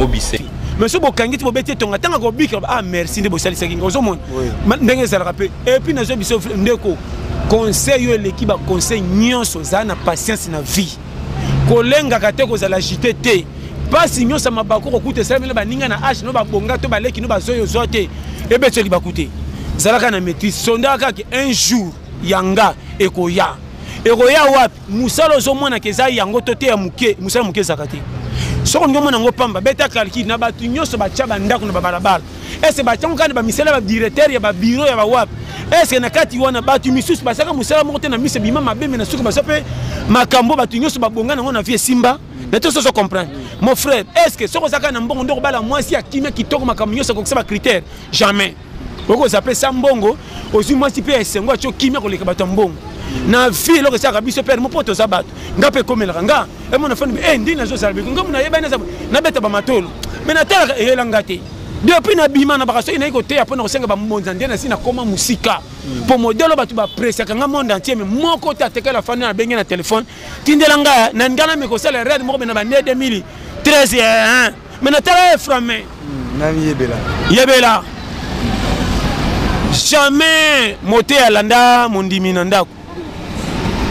yango bise mais so bokangi ti bobeti tonga tanga ko bika ah merci nde bosali saki ngozo mon ndenge ça rappelle et puis nazo biso ndeko conseil yo l'équipe ba conseil nyonso za na patience na vie kolenga kate ko za la JTT pas signon ça m'a bako ko kute ça mele ba ninga na h no ba bonga to ba leki no ba zoyo zote e beto li ba kute zalaka na maîtrise sondaka que un jour yanga ekoya wapi musalo zo mona keza yango tote ya muke musalo muke zakate soko ngo mona ngo pamba beta calcul na batu nyoso ba tchaba ndako na balabala ese ba tchanga kana ba misela ba directeur ya ba bureau ya ba wapi ese na kati wana batu misus ba saka musala moko te na mise bima mabeme na suka ba sope makambo batu nyoso ba bonga na ngona vie simba na to so comprendre mon frère est-ce que soko zaka na mbongo ndoko bala mwasi akime kitoko makambo nyoso ko saba critère jamais boko zape sambongo ozu mwasi pe esengo acho kimia ko leka bato mbongo na vie loko saka biso père mo poto za bato ngape komela nga e mona fani ndi na zo salbe nga mona yeba na beta ba matolo mais na tala elanga te depuis na bima na bakaso ina iko te apona ko senga ba monza ndena sina koma musika po modelo batu ba presse kanga monde entier mais moko ta teka la fani na bengi na téléphone tindela nga na ngana me ko sala red mo na ba 2013 mais na tala frame na yebela jamais moté à landa mondimi na ndako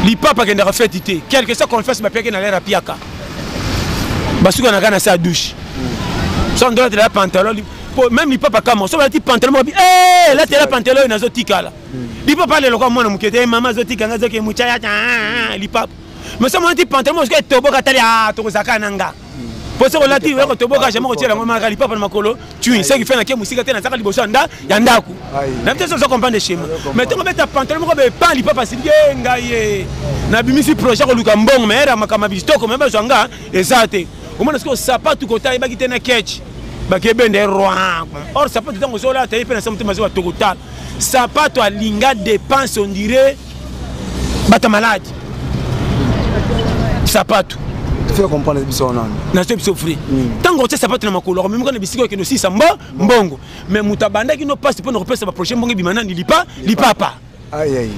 li papa kenda ka fetité quelque chose qu'on fait ba peke na l'air à piaka basuka na kana sa douche son droit de la pantalon même li papa kama so ba ti pantalon bi là te la pantalon na zo tikala li papa le lokwa mona mukete mama zo tikanga zo ke muchaya li papa mais so mon ti pantalon so ke toboka tali to zaka nanga pour ça on l'a dit ouais toboka jamais ko tiela ngoma li papa na makolo tu c'est qui fait na ke musika te na zaka liboso nda ya ndako na peut-être so comprendre schéma mais to mettre pantalon ko be pas li papa si ngaye na bimisi projet ko luka mbongo mais era makama bistoko même bazanga ezate au moins que sapato ko tayi bakite na catch bakebende roi or sapato tango zo la tayi pe na samte mazo total sapato alinga dépense on dirait bata malade sapato tu fais comprendre biso non na se souffrir tango te sapato na makolo même quand bisiko ke no si samba mbongo mais mutabanda ki no passe pour no repesa ba prochain mbongo bimana ni lipa lipapa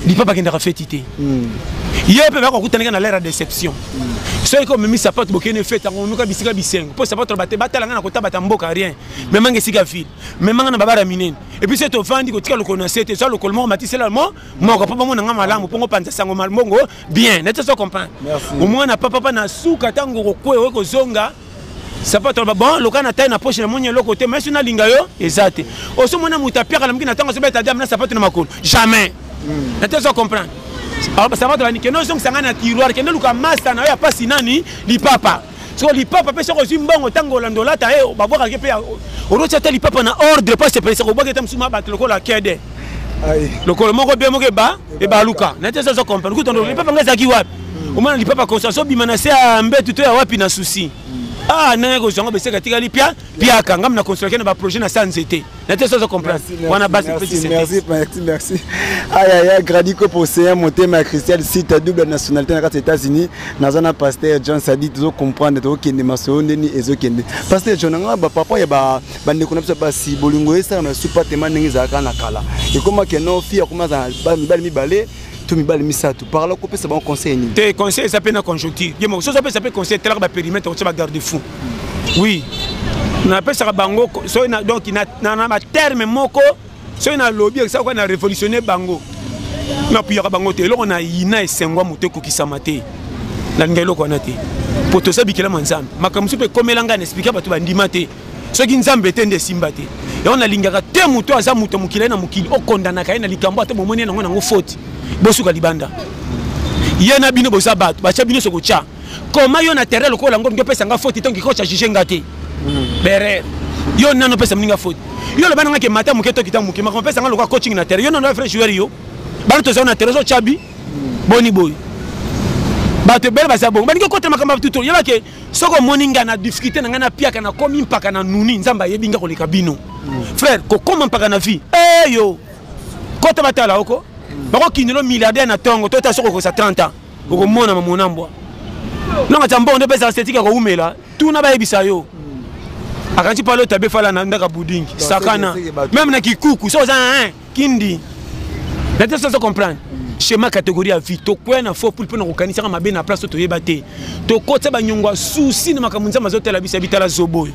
lipapa kenda fetité yepe ba ko kutana na l'air de déception so ko memi sapato bokene feta ngo ka bisika bisengo po sapato bate batala ngana ko tabata mboka rien mais manga sika fil mais manga na babara minene et puis c'est au fandi ko tika lokona c'était ça lokolo mo matisi la mo ko papa mo nga malamu pongo panza sango malmongo bien net ça comprendre au moins na papa na suka tango ko kwe ko zonga sapato ba bon lokana taille na poche na monye loko te mais na linga yo ezate o so mona mutapia kala mkina tango so beta dam na sapato na makolo jamais net ça comprendre alors ça va te que non sanga na tiroir que ne luka master na ya pasi nani li papa so li papa pe so ko zimbongo tango landola ta ba boka ke pe orocha ta li papa na ordre pas se presse ko boka tam suma bat le ko la kede le ko moko be moko ba e ba luka na te so comprendre ko tondo li papa ngaza ki wapi o mana li papa ko so bimana se ambetu to ya wapi na souci ah na ko zongo be se katika li pia kanga na construire na ba projet na sanzete na te so comprendre wana base petit merci aya Gradico pour c'est monter ma Christian site double nationalité dans les États-Unis nazana pasteur John Sadi to comprendre to kende masonde ni ezo kende pasteur John nga ba papa ya ba bande ko na ba si bolingo esa na super tema ndingi za kana kala et comment que non fille comment ça ba mi balé tout mi balé mi ça tout par là ko pesa bon conseil ni te conseil ça peut na conjoncture yemo so ça peut conseil tel ba périmètre on se ba garde fou oui na pesa bango so na donc na ma terme moko so na lobby ça ko na révolutionner bango na piyaka bango te eloko na yina esengwa moto ekokisama te na linga eloko wana te po tosabikela nzambe makambo so mpe komelanga na explika bato bandima te soki nzambe te nde esimba te yango nalingaka te moto aza moto mokili na mokili okondanaka ye na likambo ate momoni ye nango nango foti bosuka libanda ye na bino boza bato batya bino sokotya koma yo na terrain lokola ngo ngopesanga foti tongi kocha juge nga te berere yo nano pesa mninga foti yo le bananga ke mata muke to kita muke makambo pesa nga lokola coaching na terrain yo nano frère joueur yo bana to zona terrain zo chabi boni boy bato bele basa bon banike kote makambo tuto yeba ke soko moninga na difficulté na ngana piaka na komi mpaka na nuni nzamba yebinga ko leka bino frère ko koma mpaka na vie yo kote batala oko bako kinelo milliardaire na tongo to ta soko ko sa 30 ans ko mona mamona mbwa nonga tambo ndo pesa esthétique ko umela tuna ba yebisa yo akanti palo tabe fala na ndaka budingi sakana même na kikuku so za kindi na te so comprendre schéma catégorie à vie to quoi na faux pour na kokanisa mabe na place to yeba te to kotsa banyongwa souci na makamunza mazotela bisa bitala zoboy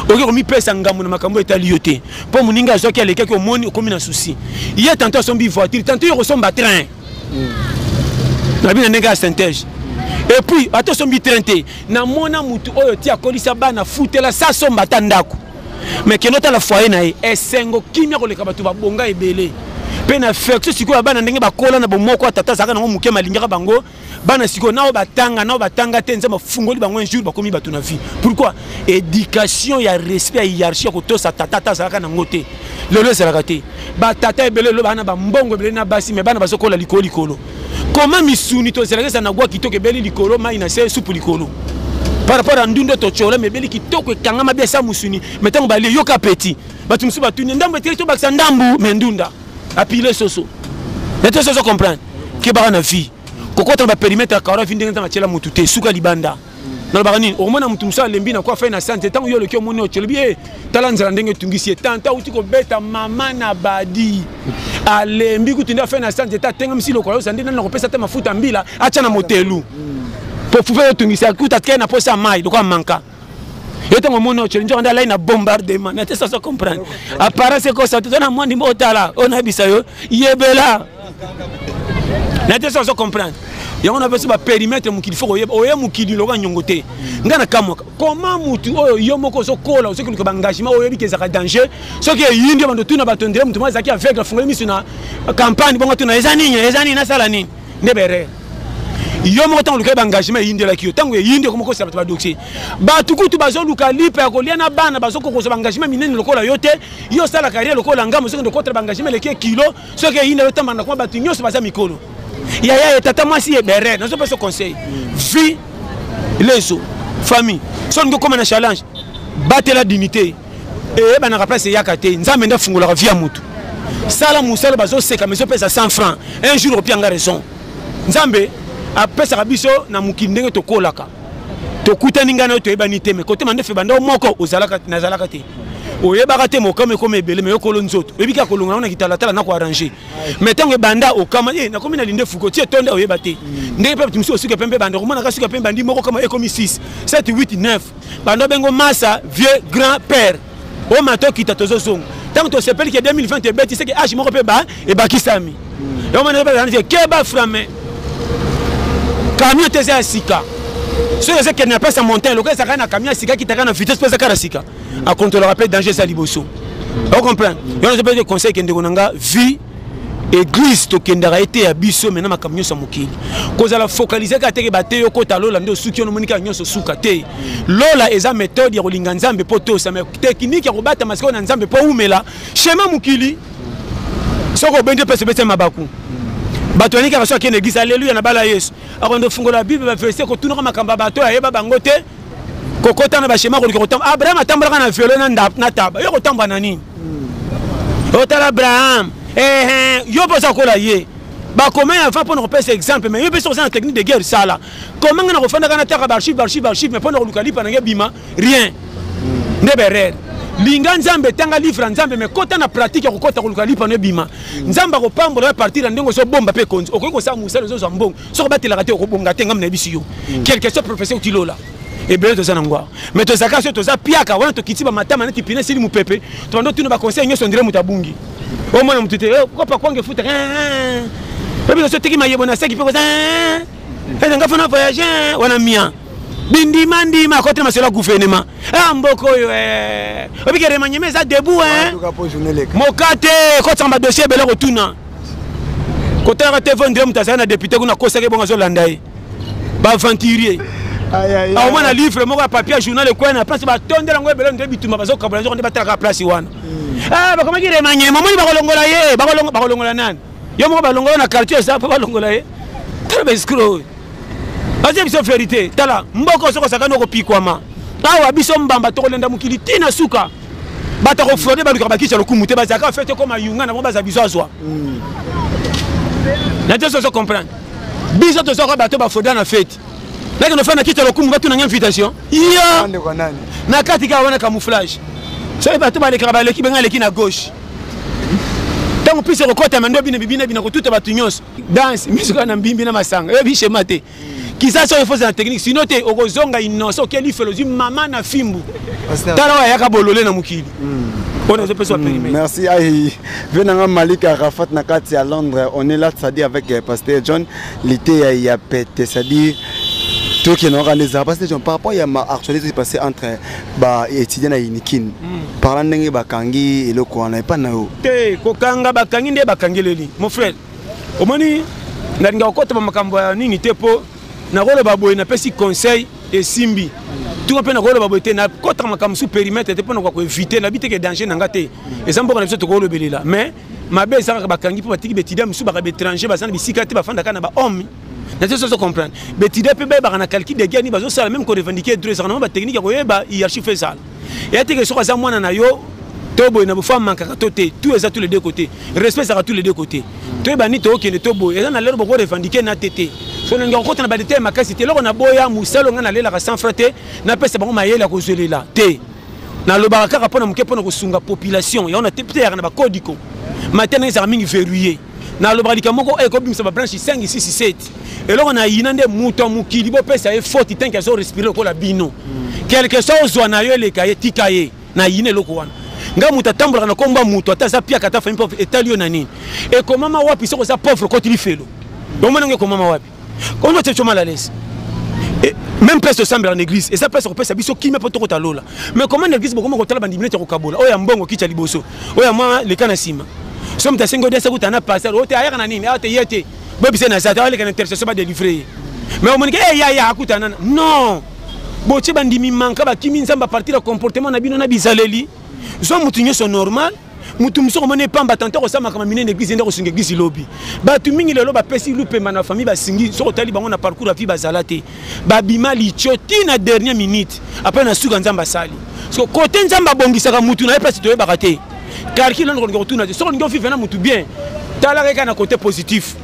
oke komi pesa ngambo na makambo etali yo te po moninga azoki alekaki omoni okomi na souci ye tantôt asombi voiture tantôt yo kosomba train na bina ndenge ya synthèse et puis ata osombi train te na mona mutu oyo ti akolisa bana futela sa somba ata ndako mais keno tala foyer na ye esengo kimia koleka bato babonga ebele pe na affection sikoyo bana ndenge bakola na bomoko atata zaka nango muke malingaka bango bana sikoyo nao batanga te nzamba fungoli bango un jour bakomi bato na vie pourquoi éducation ya respect ya hiérarchie ko to sa tata zaka nango te lelo ezalaka te batata ebele lo bana bambongo ebele na basi mais bana bazokola likolo comment misuni to zelaka na gwa kitoko ebele likolo mai na se supu likolo par rapport à ndundo to chola mais beli kitoko ekangama bia sa musuni metango bali yoka petit batu musu batu ndambo te to bakisa ndambu mais ndunda apile soso neto soso comprendre ke ba na vie kokota ba périmètre ka ora vindenge ta machela mutu te suka libanda na ba nini o mona mutu musa lembi na kwa fa na santé tango yo le kyo moni o chelbi tala nzala ndenge tungisi tanta uti ko beta mama na badi alembi kutinda fa na santé ta tenga msilo ko yo sande na ko pesa ta mafuta mbila acha na motelu pour pouvoir tungisi akuta kena posa mai do kwa manka et tant mon nom challenge on a là une bombardement n'était ça comprendre apparemment c'est quoi ça tout na moi ndimo otala on a bisayo yebela n'était ça comprendre et on a besoin de périmètre mukili faut oye mukili loka nyongote ngana kamwa comment mutu oyo yo moko so kola so que engagement oyo bi kezaka danger so que yindi bando tuna batondere mutu mazaki avec la fongoli misuna campagne bongo tuna ezani na sala nini ndebere yo mo tant luka engagement yindi la kiyo tango yindi ko moko sa ba doxé ba tukutu bazo luka lipe ya kolia na bana bazo ko so engagement minene lokola yote yo sala carrière lokola ngamo so ko contre engagement le kilo so que yindi yotamba na kwa batu nyoso baza mikolo ya tata mwasi ebere nazo pesa conseil vie leso famille son ngo comme na challenge battre la dignité et ba na place yakate nzambe nda fungola vie ya mutu sala musala bazo seka mais so pesa 100 francs un jour opianga raison nzambe apesa biso na mukili ndenge tokolaka tokutani ngana to ebani te mais côté mande fe banda moko ozalaka nazalaka te oyebaka te mokame comme ebele mais okolo nzoto oyebika kolonga na kitala tala na ko arranger mais tango banda okama na komi na linde fuko tie tonda oyeba te ndenge pe timiso osuka pembe banda komona ka suka pembe bandi moko kama ekomi 6 7 8 9 banda bengo massa vieux grand père o mato kita tozo zongo tango to sepeli que 2020 ebeti c'est que âge moko pe ba e bakisami et o mona ba ke ba frame camion teze ya sika so yeze ke na pesa montagne lokola saka na camion sika ki taka na vitesse pesa kala sika a contrôler rappel danger sa liboso on comprend yo na pe de conseil ke ndeko nanga vie église to kendara été ya biso mena ma camion sa mokili koza la focaliser ka teke bate yo kota lola ndo suki ono monika nyonso suka te lola eza méthode ya kolinga nzambe po to sa technique ya kobata masiko na nzambe po umela schéma mokili soko bende pesa bete mabaku bato ni ka so ke église alléluia na bala yesu akondo fungola bible ba verset ko tunaka makamba bato ya yeba bango te kokota na ba schéma ko kotamba Abraham atambala na velo na taba yo kotamba na nini otala Abraham yo posa kola ye ba comment avant pour nous passer exemple mais yo peut sortir en technique de guerre ça là comment on refanda kana taka archive mais pour nous lukali pananga bima rien ndeberer linga nzambe tanga livre nzambe mais kota na pratique ko kota lukali pananga bima nzamba ko pambola partir ndongo so bomba pe konzi okoko sa musala zo mbongo so batela kate ko bonga tenga na bisiyo quelque chose professeur tilola et bien toza nangwa mais to zaka so toza piaka wana to kitiba matama na tipine sili mupepe to ndo tuna ba conseil nyoso ndire mutabungi o mona mutute ko pa kwange futa pepe so teki mayebo na seki pe ko za nga fana voyager wana mia bindi mandi ma côté masela gouvernement mboko yo obike remanyeme za debout mokate ko tsamba dossier bele ko tuna ko tara te vendre mutasa na député kuna ko seke bonga zo landai ba aventurier au moins livre moko papier journal quoi na place ba tondela ngo ebele nde bituma bazo kabula zo ba taka place wana ba comment dire manye mamoni ba kolongola ye ba kolongola nani yo moko ba longola na quartier ça ba longola ye très escroc aje biso vérité tala mboko soko sakano ko pikwama awa biso mbamba to kolenda mukili tina suka bata ko frauder ba luka bakisha lokumu te bazaka fete comme ayunga na mo baza biso azwa na te so comprendre biso to soko bato ba frauder na fete là que nous faisons quitter le coup, nous va une invitation. Ya. Na katika wana camouflage. So il va tout les crabes qui benga l'équipe à gauche. Donc puis se recota mando bina bina ko tout ba tunyos. Danse, musique na mbimbi na masanga. E bi chez maté. qui ça soit faut la technique sinon te okozonga innocent qui lui fait le maman na fimbu tala wa yaka bolole na mukili on a besoin périmètre. Merci aïe venanga Malik Arafat na kati à Londres on est là c'est-à-dire avec pasteur John l'été il y a pété c'est-à-dire tout qui n'aura les arbres c'est par rapport il y a ma actualité passé entre ba étudiant na Inikin parlant ndenge bakangi et le ko na pas na yo te ko kanga bakangi nde bakangeleli mon frère omoni ndalinga okota makambo ya nini te po na rolo baboy na pesi conseil et simbi tout peu na rolo baboy te na kota makambo sous périmètre te pona ko éviter na bité que danger na ngate et ça mboko na biso to ko lobelela mais mabe ça ka bakangi po batiki betida musu ba étranger bazana bisika te bafanda kana ba homme na te so comprendre betida pe ba na calcul de guerre ni bazo ça même ko revendiquer droit ça ba technique ko yeba hiérarchie fait ça et ate que so za mwana na yo tobo na bofam manka toté tout ça tous les deux côtés respect ça tous les deux côtés to ba ni to okende tobo et ça na lero boko revendiquer na tété so nga ko na ba dété makasi te loko na boya musalo nga na lela ka sans frate na pesa bango mayela ko zelela te na lobaka ka pona muke pona ko sunga population et on a tepte na ba kodiko maintenant ça mingi verrouillé na lobaka moko e ko bimisa ba branche 5 6 7 et loko na yina nde muto mukili bo pesa e forte tant qu'ils ont respiré ko la bino quelque chose na yo le kaye tikaye na yine loko wana nga muta tambola na komba muto ataza pia kata fa pauvre etalio na nini et comment ma wapi soko za pauvre quand il fait lo donc moi nga comment ma wapi comment tu es mal à l'aise et même presque semble en église et ça presque pesa biso qui me poto ko talola mais comment l'église boko ko tala bandimine te ko kabola oya mbongo kicha liboso oya moi le kana sima so mta sengo de sakuta na passer ote ayaka na nini ate yete bobi sena za ta le kana intercession ba délivrer mais on me dit ya akuta nana non boche bandimi manka ba kimi nzamba partir comportement na bino na bizaleli so mutu nyoso normal mutu msoko mone pamba tante ko sama kama minene église ndako singa église lobby ba tu mingi lelo ba pesi lupe mana famille ba singi so tali bango na parcours vie bazalate ba bima lichoti na dernière minute après na suka nzamba sali so côté nzamba bongisaka mutu na place to yeba te car qui l'on retourne so ngo vivre na mutu bien tala reka na côté positif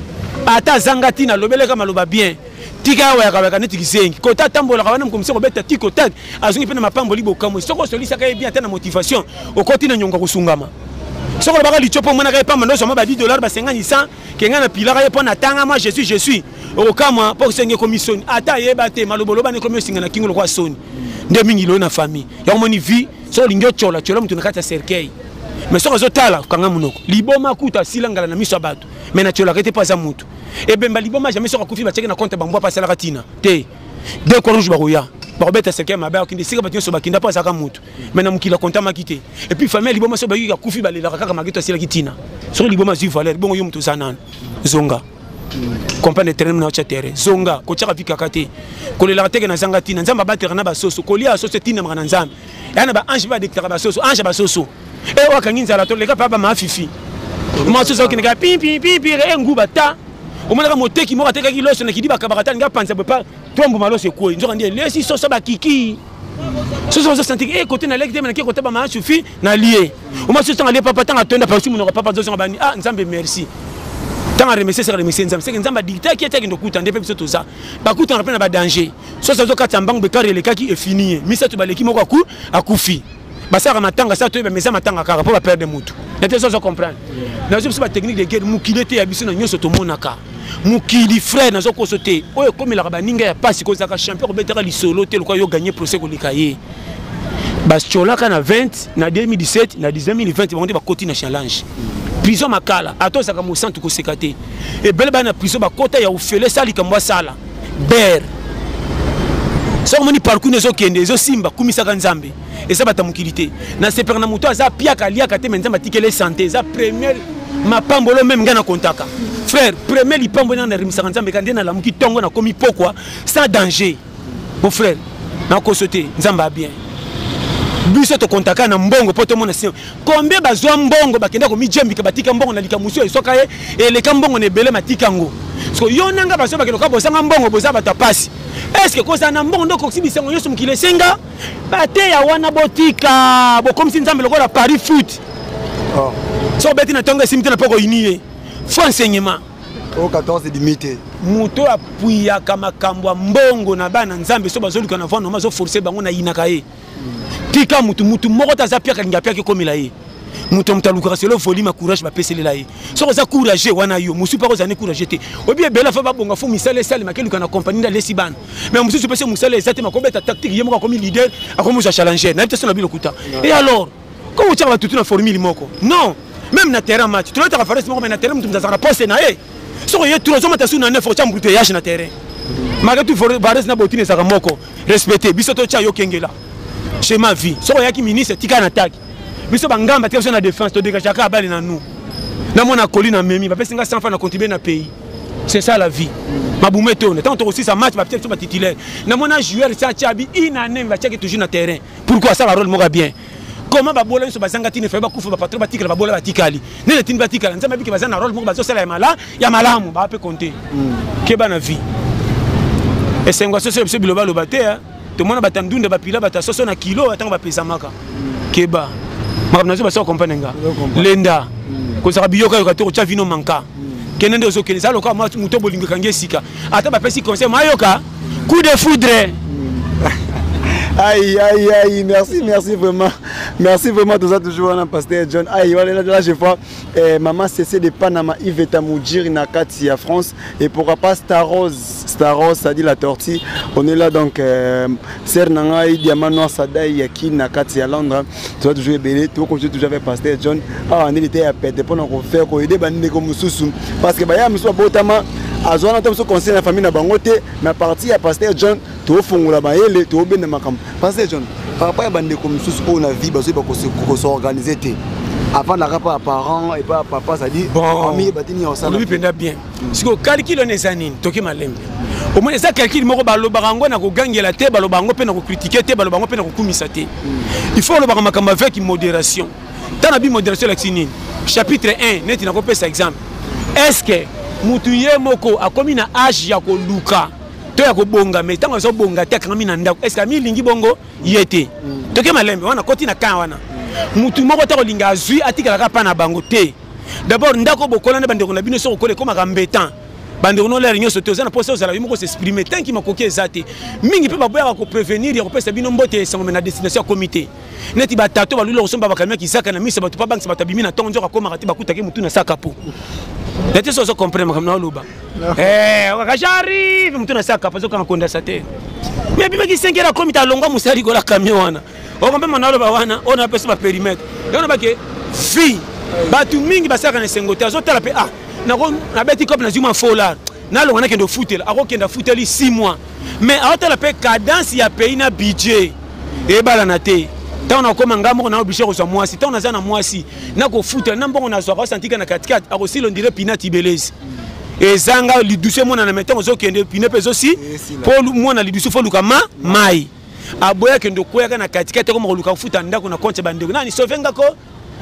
ata zangati na lobele kama loba bien tika wa yakabaka neti kisengi kota tambola kabana mkomisa kobeta tiko tag azungi pena mapambo libo kamwe soko solisa ka bien tena motivation okoti na nyonga kusungama soko baka lichopo mwana ka pamba ndo soma ba $10 ba 50 100 kenga na pilaka yepo na tanga moi je suis okama pour senge commission ata yeba te malobolo ba ne komio singa na kingo kwa soni nde mingi lo na famille ya moni vie so lingyo chola mutu na kata cercueil mais soko zotala kanga munoko liboma kuta silangala na miso abatu mais na chola kete pas za mutu et ben baliboma jamais sera confié ba checker na compte bangwa passer la katina te deux courage baroya barobeta seke maba kindi sika batin so bakinda pas aka mutu mais na mukila compte makité et puis famille liboma so bayi ka kufi balela kaka magito sila kitina so liboma zu valeur bongo yo mutu sanana zonga comprendre terrain na cha terrain zonga ko chaka vika kate ko le la teke na zanga tina nzamba batera na basoso ko lia soso tina mwana nzambe yana ba ange ba déclarer basoso ange basoso e wakanginza la to le ka pa ba mafifi mo soso kinga pi nguba ta omona moteki moko atekaki loso na kidiba kabakata nga panza pas tombo malose ko nzoka ndiye lesi soso bakiki soso so sentir e côté na lekte na ki côté ba ma suffit na lié o ma soso ngale papa tanga tonda pasi munoko papa zoso bani ah nzambe merci tanga remercier ça remercier nzambe c'est que nzambe dicta ki etaki ndokuta ndepe biso toza bakuta na pena ba danger soso zo kata mbangu be karele kaki e fini misa to baleki moko akufi basaka matanga ça to be mesa matanga kaka pour ba perdre mutu nete soso comprendre na zo ba technique de guerre mukilete ya biso na nyoso to monaka mukili frère nazo kosote oyo komela ba ninga ya pasi ko zaka champion ko betera li solo te ko yo gagner procès ko likaye bas chola kana 20 na 2017 na 2020 ba koti na challenge prison makala ato saka mo centre ko sekate et bele ba na prison ba kota ya ofele sali kamwa sala ber so moni parcours nezo kende zo simba kumisa ka nzambe et ça bata mukilité na sepera na muto aza piaka liaka te menza matikele santé za première mapambolo même ngana kontaka frère premier lipambo na rimisa nzambe kande na lamuki tongo na komi pokwa sans danger mon frère na kosote nzamba bien biso to kontaka na mbongo poto mona sio combien bazwa mbongo bakenda ko mijembika batika mbongo na likamuso esoka ye eleka mbongo ne bele matika ngo so yo nanga baso bakelo ka bosanga mbongo boza bata pasi est-ce que koza na mbongo ndoko sibisango yoso mukile senga bate ya wana botika bo comme si nzambe lokola Paris foot oh so beti na tonga simite na poko inie faut enseignement au 14 limité muto apuya kama kambwa mbongo na bana nzambe so bazolika na vano mazo forcer bango na inaka ye tika mutu moko taza pia kalinga pia ke komila ye Muto mutaluka c'est le volume à courage ba pese la ye. So ça courage wana yo, musu pas ozane courage te. Obi bela fa ba bonga fo misale sale makeluka na compagnie la lesiban. Mais musu pese musale ezate makobeta tactique yemo comme leader, akomo za challenger. Na teste na bilokuta. Et alors, comment tu vas tout na formule moko? Non, même na terrain match. Tu dois te faire mais na terrain mutu mtazana poste na ye. So ye tu ozoma tasu na 9 au chambre de na terrain. Malgré tout Vares na botine za moko. Respecter biso to cha yo kengela. Chez ma vie. So ya ki ministre tika na attaque. Biso bangamba te na défense to dégage ka bali na nous. Na mona colline na memi, ba pesa nga 100 francs na contribuer na pays. C'est ça la vie. Maboumé tourne. Tant que aussi ça match va peut-être pas titulaire. Na mona joueur ça tiabi inane va checker toujours na terrain. Pourquoi ça va rôle moka bien. Comment ba bola so bazanga tine fa ba kufa ba patron ba tikala ba bola ba tikali. Ne tine ba tikala nzamba biki bazana rôle moka bazo sala ya malamu ba pe compter. Ke ba na vie. Et c'est ngwa so so biloba lo baté hein. Tout le monde va t'endunda ba pila ba ta so na kilo atanga ba pesa maka. Ke ba. Makamunazo basa comprendre nga. Lenda. Ko saka biyoka yo katoko cha vino manka. Kenende ozo keleza loka ma muto bolingo kange sika. Ata ba pesi conseil mayoka. Coup de foudre. Aïe, aïe, aïe, merci vraiment. Merci vraiment de ça toujours, Pasteur John. Aïe, voilà, là, je vois Maman CC de Panama, Yvette Moudjir, Nakati à France. Et pourquoi pas Star Rose, ça dit la tortille. On est là donc, Sernangaï, Diamant Noir, Sadaï, Yaki, Nakati à Londres. Tu vas toujours ébélé, tu vas continuer toujours avec Pasteur John. Ah, on était à pète, pour nous faire, pour aider, comme Soussou. Parce que, bah, il y a un Botama. Azwana ntam so conseil la famille na bangote mais parti à Pasteur John to fongola ba yele to bende makam Pasteur John par rapport à bande comme sous on a vie baso ba ko s'organiser té avant la rapa parents et pas papa ça dit famille batini ensemble lui penda bien parce que calcul on est zanine toki malembe au moins ça calcul moko ba lo barango na ko gangela té ba lo bango pe na ko critiquer té ba lo bango pe na ko kumisa té il faut lo ba makamba avec modération dans la modération la sinine chapitre 1 net na ko pesa exemple est-ce que mutuye moko akomi na âge ya ko luka to ya ko bonga mais tango so bonga te kanga mina ndako est-ce que mi lingi bongo yete to ke malembe wana koti na kan wana mutu moko ta ko linga azui atikala ka pa na bango te d'abord ndako bokola na bandeko na bino so ko koma ka mbetan bandeko no la réunion soto za na poso za la moko s'exprimer tant ki makoki ezate mingi pe baboya ko prévenir ya ko pesa bino mbote sango na destination comité neti batato balulo ko somba bakamia ki saka na misa batu pa bank sabata bimina tonjo ka koma ka te bakuta ke mutu na saka po. Nete so comprendre comme na luba. J'arrive, mutu na saka pazo ka condensateur. Mais biba ki 5 heures komita longa musali ko la camion wana. O kombe manalo ba wana, on a pesa ba périmètre. On ba ke fi batu mingi basaka na sengote azotala pe ah na beti comme na zuma fola. Na longa na kendo footela, ako kenda footeli 6 mois. Mais azotala pe cadence ya pays na budget. E bala na te. Tant on a comme un gars on a obligé de moi si tant on a un mois si na ko foutre na bon on a soit senti na 4 a aussi on dirait pinati belez et zanga li douce mon na mettant zo kende pinepe aussi pour moi na li douce fo luka mai aboya kendo ko ya na 4 comme luka foutre ndako na compte bandeko na ni sovenga ko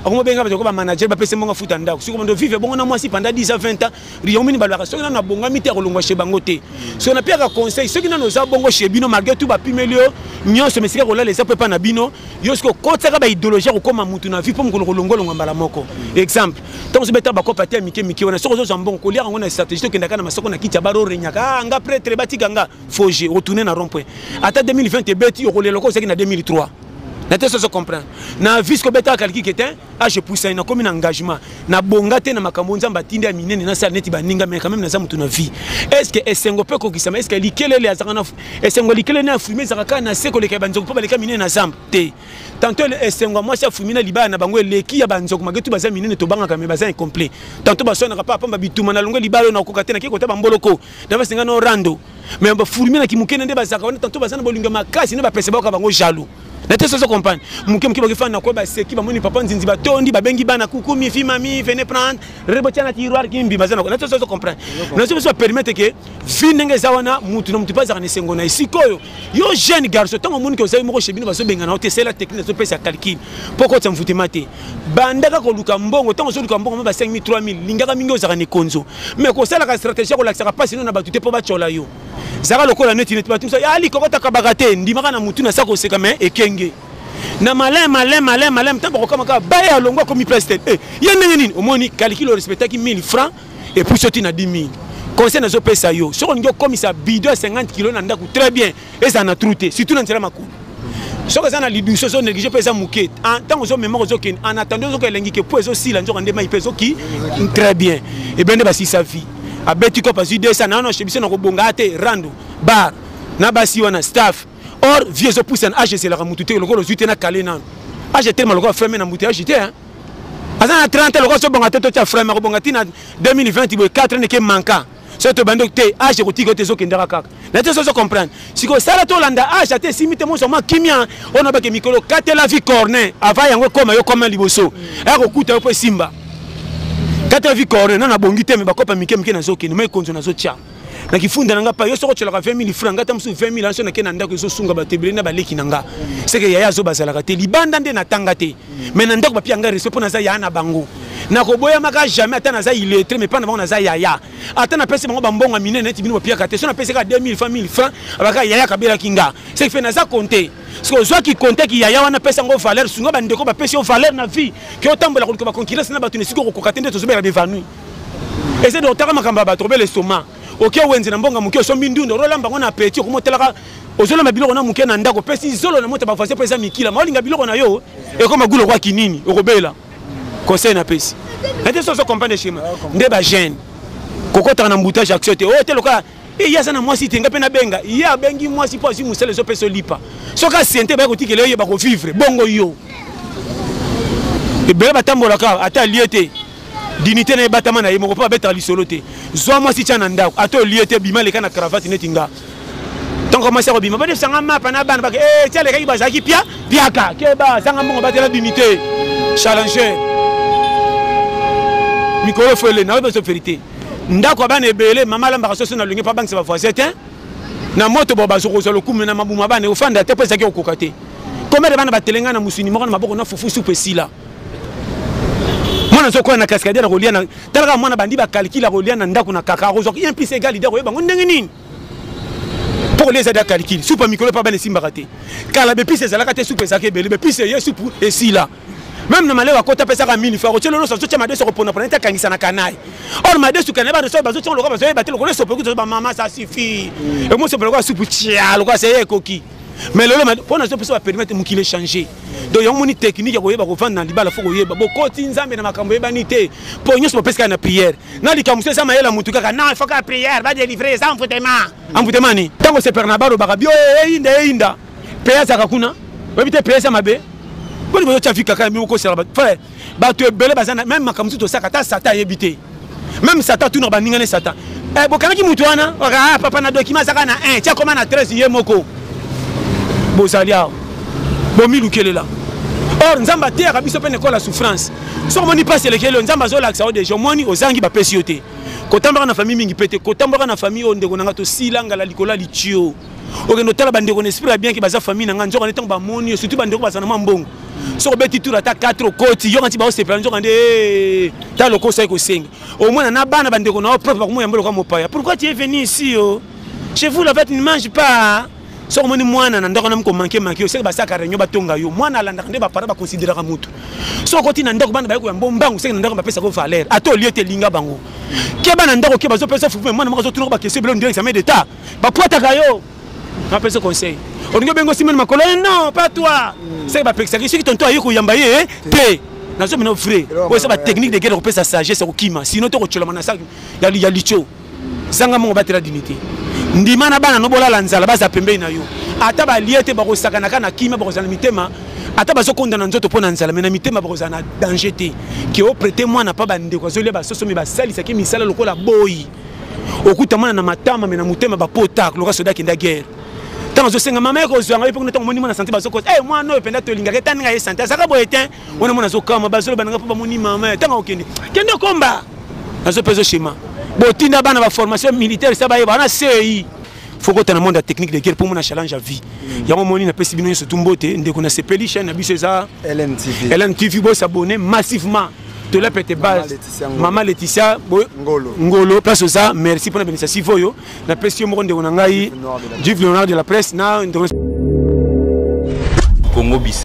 akomo benga ba ko manager ba pese monga foutre ndako si ko ndo vivre bon na moi si pendant 10 à 20 ans rion mini balaka so na bonga mite ko longwa chez bangote so na pia ka conseil ceux qui na no za bongo chez bino malgré tout ba pimelio nyonso mesika ko la les pas na bino yosko kotaka ba idéologie ko koma mutu na vie pour ko longolonga mbala moko exemple tant se beta ba ko patia mike wana so zo zambon ko lira ngona stratégie to kendaka na masoko na kitia baro renyaka nga prêtre batika nga foger retourner na rond point ata 2020 beti ko lelo ko c'est na 2003 na te so comprendre na visco beta kalki ketin a je pousse na comme un engagement na bonga te na makambo nzamba tindi ya minene na sa neti baninga mais quand même na za mutu na vie est-ce que esengo pe ko kisama est-ce que likelele azakana esengo likelele na fumer zakaka na seko leka banzoko pa baleka minene na zamba te tantôt esengo moi sa fumina libana na bango leki ya banzoko magetu baza minene to banga kame baza incomplet tantôt basona ka pa bituma na longo libalo na kokate na kiko ta bamboloko dava singa no rando mais ba fumina kimukene nde bazaka wana tantôt bazana bolinga makasi ne ba pese ba ka bango jaloux. Nete so comprendre muke muke bakifana na ko ba seki ba moni papa nzinzi ba tondi ba bengi bana kuku mi fi mami venez prendre rebotia na tiroir kimbi bazana nete so comprendre na so permettre que vinenge zawana mutu na mutu pas za nesengo na isikoyo yo jeune garçon tango moni ko zayi moko chebino baso benga na hotel c'est la technique so pesa calcul poko tsa mfuti mate bandaka ko luka mbongo tango so luka mbongo ba 5000 3000 lingaka mingi ozaka ne konzo mais ko sala ka stratégie ko lakisa pas sinon na batute po ba chola yo zaka lokola neti neti batumsa ya ali kokota kabagate ndimaka na mutu na sako seka mais ekenge na malin tant comme ka baya longo comme prestel ya nini omoni calcul respectaki 1000 francs et puis sorti na 10 000 conseil na zo pesa yo so ngo comme ça bidon 50 kg na ndaku très bien et ça na trouté surtout na nzela makulu Ce que ça na lidu so négligé pesa mouquet. En tant que mémoire en attendant que lengi que pour aussi la nzoko ndema ipeso qui très bien. Et ben ba si sa vie. A beti ko pas idée ça na no chebiso na ko bonga te rando bar na basi wana staff. Or vieux zo pousse en âge c'est la ramutute le ko zuite na calé na. Âge tellement le ko frère na muté âge hein. Azana 30 le ko so bonga te to ta frère ko bonga tina 2020 4 ne ke manka. C'est te bando te âge ko tigo te zo kendera kaka. Na te so comprendre. Si ko sala to landa âge te simite mo so ma kimia on a ba ke mikolo kate la vie corner avant yango koma yo koma liboso. E ko kuta po simba. Kate la vie corner na bongi te me ba kopa mike na zo kende me konzo na zo tia. Na kifunda nanga pa yo soko tshela ka 20 000 francs ngata musu 20 000 anso na ke na ndako zo sunga ba tebele na ba leki nanga. C'est que yaya zo bazala ka te libanda nde na tanga te. Mais na ndako ba pia nga reso pona za ya na bango. Na ko boya maka jamais atana za illettré mais pas na bango na za yaya. Atana pese bango ba mbonga mine net bino pia ka te. So na pese ka 2000 francs abaka yaya ka bela kinga. C'est que fait na za compter. Parce que zo ki compter ki yaya wana pese ngo valeur sunga ba ndeko ba pese yo valeur na vie. Ki otambola ko ba concurrence na ba tuni siko ko katende to zo bela devanu. Et c'est de otaka makamba ba trober l'estomac. Ok wenze na mbonga muke so mindundo rolamba ngona petit ko motelaka ozolo mabilo na muke na ndako pesi zolo na mota ba fase pesa mikila maolinga biloko na yo e ko magulo kwa kinini okobela conseil na pesi ete so comprendre schéma nde ba jeune kokota na mboutage accepté o te loka e ya sana mwasi tenga pe na benga ya bengi mwasi po si musele so peso lipa so ka sente ba ko tikele yo ba ko vivre bongo yo e bela batambola ka ata liete dignité na batama na yemo ko pa beta lisolo te zo moi si tana ndako ato liete bima le kana cravate netinga tant comment ça bima ba de sanga mapa na bana ba tia le kai ba zaki pia piaka ke ba sanga mongo ba la dignité challenger mikolo fele na ba so vérité ndako bana ebele mama lamba so na lungi pa bank ça va fois certain na moto bo ba so ko solo kumu na mabuma bana ofanda te pesa ke okokate comme de bana ba telenga na musuni moko na maboko na fufu soupe sila. Mwana zo kwa na cascade na rolia na talaka mwana bandi ba calcule la rolia na ndako na kaka rozo qui implique égal leader oyeba ndenge nini pour les aider à calculer soupe mikolo pa bana simba raté kala be pisse ezalaka te soupe ezake bele be pisse ye soupe et si là même na malewa kota pesa ka 1000 francs otelo so tchama de so repona pona ta kangisa na kanai or ma de su kanaba de so bazo tcholo ko bazo batelo ko le soupe ko ba mama ça suffit et moi soupe ko soupe tia lo ko c'est koki mais le pour na so peut permettre mukile changer donc yon moni technique ya koyeba ko vendre na libala fo koyeba bokoti nzambe na makambo yebani te po nyoso pesa na prière na likamuso sa mayela mutu kaka na faut ka prière va délivrer ça amfutema ni tango se pernabaro bakabio inda pesa zakakuna webite pesa mabe boni boyo tchafi kaka mi ko sera frère ba to ebele bazana même makambo to saka ta sata yebite même sata tu no baninga ne sata bokanaki mutu wana papa na document saka na 1 tia comment na 13 yemoko bozalia bomi lukele là. Or nzamba te akabiso pe nekola souffrance so moni passe lekele nzamba zo laksa o déjà moni ozangi ba pesi yote kotambaka na famille mingi pete kotambaka na famille o ndeko nanga to silanga la likola lichio okendo tala bandeko n'esprit bien ki baza famille nanga nzoka netango ba moni surtout bandeko bazana mambongo so beti tour ata 4 koti yo kanti ba o se plan nzoka nde ta loko sai ko senga au moins na bana bandeko na propre ko moyambelo ka mopaya pourquoi tu es venu ici chez vous la fête ne mange pas. So moni mwana na ndako na mko manke yo seka basaka renyo batonga yo mwana alanda nde ba para ba considérer ka mutu so koti na ndako bana ba ko ya mbombangu seka na ndako ba pesa ko valeur ato liete linga bango ke bana ndako ke bazo pesa fufu mwana mako zo tuna ba kese belo ndire examen d'état ba poata ka yo na pesa conseil oningo bengo simene makolo non pas toi seka ba pesa ki tonto ayi ko yamba ye te na zo mena frère o sa ba technique de guerre ko pesa sagesse ko kima sinon to ko chola mana sa ya licho sanga mongo batela dignité ndimana bana no bola lanzala baza pembeni na yo ata ba liete ba kosaka na kana kima ba kozana mitema ata ba sokonda na nzoto pona nzala mena mitema ba kozana danger te ki o prêter mwana pa bande ko zole ba soso mi ba salisa ki misala lokola boyi okuta mwana na matama mena mutema ba pota loka soda kinda guerre tango zo senga mama ko zo ngai pe ko moni mwana santé ba soko mwana no penda to linga ke taninga ye santé saka boyetin wana mwana zo kama ba zole ba nga pa moni mama tango okende kende komba azo peso schéma botinda bana ba formation militaire ça ba yeba na CI faut que tu na monde technique de guerre pour mon challenge à vie yango moni na pesi bino surtout mbote ndeko na sepeli chaîne na biso ça LNTV bo s'abonner massivement de la pete base Maman Laetitia Ngolo place ça merci pour la bénédiction voyo na pesi mo ndeko na ngai du Léonard de la presse na Congo bis